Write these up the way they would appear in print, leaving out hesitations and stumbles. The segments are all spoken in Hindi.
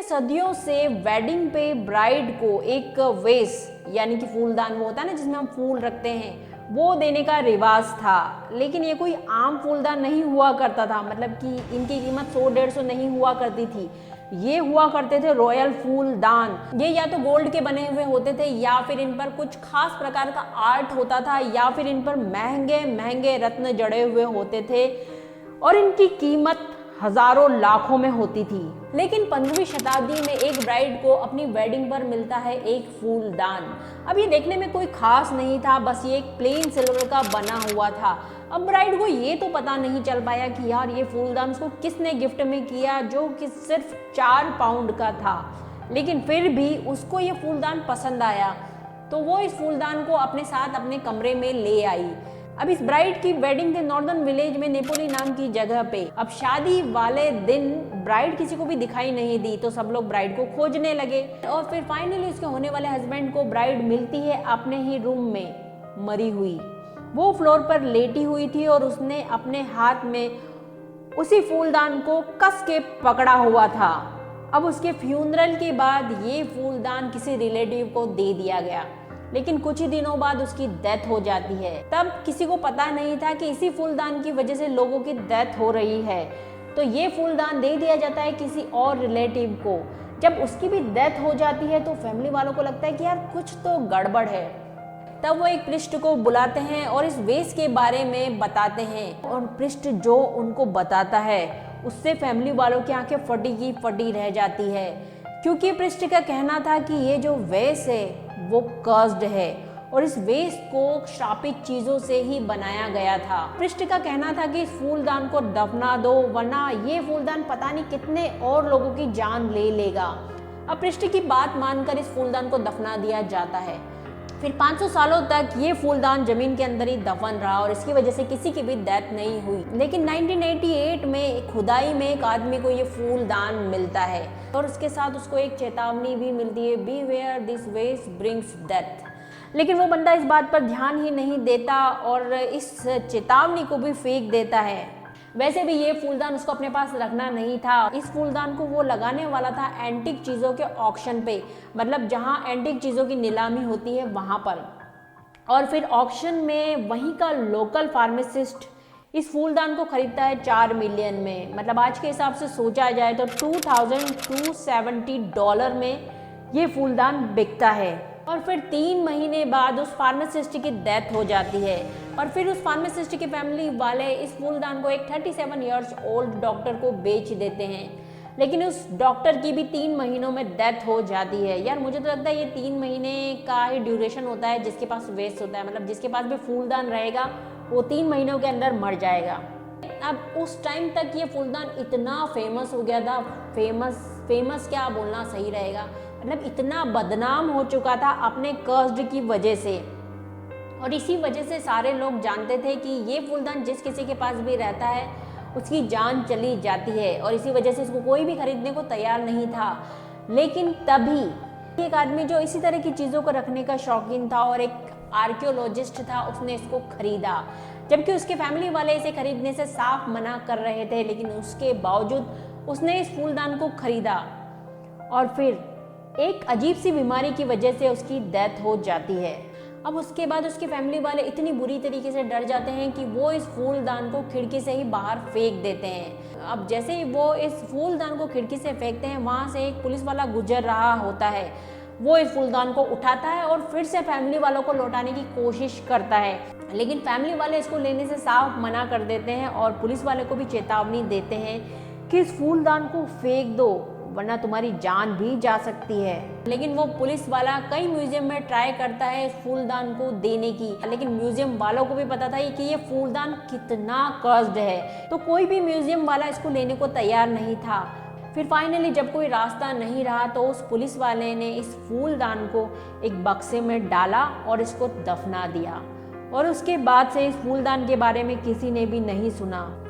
सदियों से वेडिंग पे ब्राइड को एक वेस यानी कि फूलदान वो होता है ना जिसमें हम फूल रखते हैं, वो देने का रिवाज था। लेकिन ये कोई आम फूलदान नहीं हुआ करता था, मतलब कि इनकी कीमत 100-150 नहीं हुआ करती थी। ये हुआ करते थे रॉयल फूलदान। ये या तो गोल्ड के बने हुए होते थे या फिर इन पर कुछ खास प्रकार का आर्ट होता था या फिर इन पर महंगे महंगे रत्न जड़े हुए होते थे और इनकी कीमत हजारों लाखों में होती थी। लेकिन 15वीं शताब्दी में एक ब्राइड को अपनी वेडिंग पर मिलता है एक फूलदान। अब ये देखने में कोई खास नहीं था, बस ये एक प्लेन सिल्वर का बना हुआ था। अब ब्राइड को ये तो पता नहीं चल पाया कि यार ये फूलदान उसको किसने गिफ्ट में किया, जो कि सिर्फ 4 पाउंड का था। लेकिन फिर भी उसको ये फूलदान पसंद आया, तो वो इस फूलदान को अपने साथ अपने कमरे में ले आई। अब इस ब्राइड की वेडिंग थे नॉर्दर्न विलेज में नेपोली नाम की जगह पे। अब शादी वाले दिन ब्राइड किसी को भी दिखाई नहीं दी, तो सब लोग ब्राइड को खोजने लगे और फिर फाइनली उसके होने वाले हस्बैंड को ब्राइड मिलती है अपने ही रूम में मरी हुई। वो फ्लोर पर लेटी हुई थी और उसने अपने हाथ में उसी फूलदान को कस के पकड़ा हुआ था। अब उसके फ्यूनरल के बाद ये फूलदान किसी रिलेटिव को दे दिया गया, लेकिन कुछ ही दिनों बाद उसकी डेथ हो जाती है। तब किसी को पता नहीं था कि इसी फूलदान की वजह से लोगों की डेथ हो रही है, तो ये फूलदान दे दिया जाता है किसी और रिलेटिव को। जब उसकी भी डेथ हो जाती है तो फैमिली वालों को लगता है कि यार कुछ तो गड़बड़ है। तब वो एक प्रिस्ट को बुलाते हैं और इस वेस के बारे में बताते हैं, और प्रिस्ट जो उनको बताता है उससे फैमिली वालों की आंखें फटी की फटी रह जाती है, क्योंकि प्रिस्ट का कहना था कि ये जो वेस है वो कर्स्ड है और इस वेस को श्रापित चीजों से ही बनाया गया था। प्रिस्ट का कहना था कि इस फूलदान को दफना दो, वरना ये फूलदान पता नहीं कितने और लोगों की जान ले लेगा। अब प्रिस्ट की बात मानकर इस फूलदान को दफना दिया जाता है। फिर 500 सालों तक ये फूलदान जमीन के अंदर ही दफन रहा और इसकी वजह से किसी की भी डेथ नहीं हुई। लेकिन 1988 में खुदाई में एक आदमी को ये फूलदान मिलता है और उसके साथ उसको एक चेतावनी भी मिलती है, बीवेयर दिस वेस ब्रिंग्स डेथ। लेकिन वो बंदा इस बात पर ध्यान ही नहीं देता और इस चेतावनी को भी फेंक देता है। वैसे भी ये फूलदान उसको अपने पास रखना नहीं था। इस फूलदान को वो लगाने वाला था एंटीक चीज़ों के ऑक्शन पे, मतलब जहाँ एंटीक चीज़ों की नीलामी होती है वहाँ पर। और फिर ऑक्शन में वहीं का लोकल फार्मासिस्ट इस फूलदान को खरीदता है 4 मिलियन में। मतलब आज के हिसाब से सोचा जाए तो $2270 में ये फूलदान बिकता है। और फिर 3 महीने बाद उस फार्मासिस्ट की डेथ हो जाती है और फिर उस फार्मासिस्ट की फैमिली वाले इस फूलदान को एक 37 इयर्स ओल्ड डॉक्टर को बेच देते हैं। लेकिन उस डॉक्टर की भी 3 महीनों में डेथ हो जाती है। यार मुझे तो लगता है ये 3 महीने का ही ड्यूरेशन होता है जिसके पास वेस्ट होता है, मतलब जिसके पास भी फूलदान रहेगा वो 3 महीनों के अंदर मर जाएगा। अब उस टाइम तक ये फूलदान इतना फेमस हो गया था, फेमस क्या बोलना सही रहेगा, मतलब इतना बदनाम हो चुका था अपने कर्स्ड की वजह से। और इसी वजह से सारे लोग जानते थे कि ये फूलदान जिस किसी के पास भी रहता है उसकी जान चली जाती है, और इसी वजह से इसको कोई भी खरीदने को तैयार नहीं था। लेकिन तभी एक आदमी जो इसी तरह की चीज़ों को रखने का शौकीन था और एक आर्कियोलॉजिस्ट था, उसने इसको खरीदा। जबकि उसके फैमिली वाले इसे खरीदने से साफ मना कर रहे थे, लेकिन उसके बावजूद उसने इस फूलदान को खरीदा। और फिर एक अजीब सी बीमारी की वजह से उसकी डेथ हो जाती है। अब उसके बाद उसके फैमिली वाले इतनी बुरी तरीके से डर जाते हैं कि वो इस फूलदान को खिड़की से ही बाहर फेंक देते हैं। अब जैसे ही वो इस फूलदान को खिड़की से फेंकते हैं, वहाँ से एक पुलिस वाला गुजर रहा होता है। वो इस फूलदान को उठाता है और फिर से फैमिली वालों को लौटाने की कोशिश करता है, लेकिन फैमिली वाले इसको लेने से साफ मना कर देते हैं और पुलिस वाले को भी चेतावनी देते हैं कि इस फूलदान को फेंक दो, वरना तुम्हारी जान भी जा सकती है। लेकिन वो पुलिस वाला कई म्यूजियम में ट्राई करता है इस फूलदान को देने की, लेकिन म्यूजियम वालों को भी पता था कि ये फूलदान कितना कर्स्ड है, तो कोई भी म्यूजियम वाला इसको लेने को तैयार नहीं था। फिर फाइनली जब कोई रास्ता नहीं रहा तो उस पुलिस वाले ने इस फूलदान को एक बक्से में डाला और इसको दफना दिया, और उसके बाद से इस फूलदान के बारे में किसी ने भी नहीं सुना।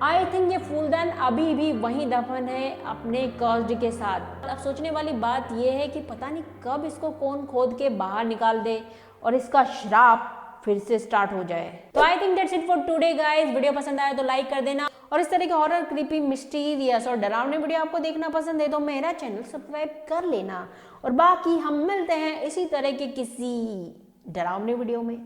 आई थिंक ये फूलदान अभी भी वहीं दफन है अपने कर्स्ड के साथ। अब सोचने वाली बात यह है कि पता नहीं कब इसको कौन खोद के बाहर निकाल दे और इसका श्राप फिर से स्टार्ट हो जाए। तो I think that's it for today guys. Video पसंद आया तो लाइक कर देना, और इस तरह के हॉरर, क्रीपी, मिस्टीरियस और डरावने वीडियो आपको देखना पसंद है तो मेरा चैनल सब्सक्राइब कर लेना। और बाकी हम मिलते हैं इसी तरह के किसी डरावने वीडियो में।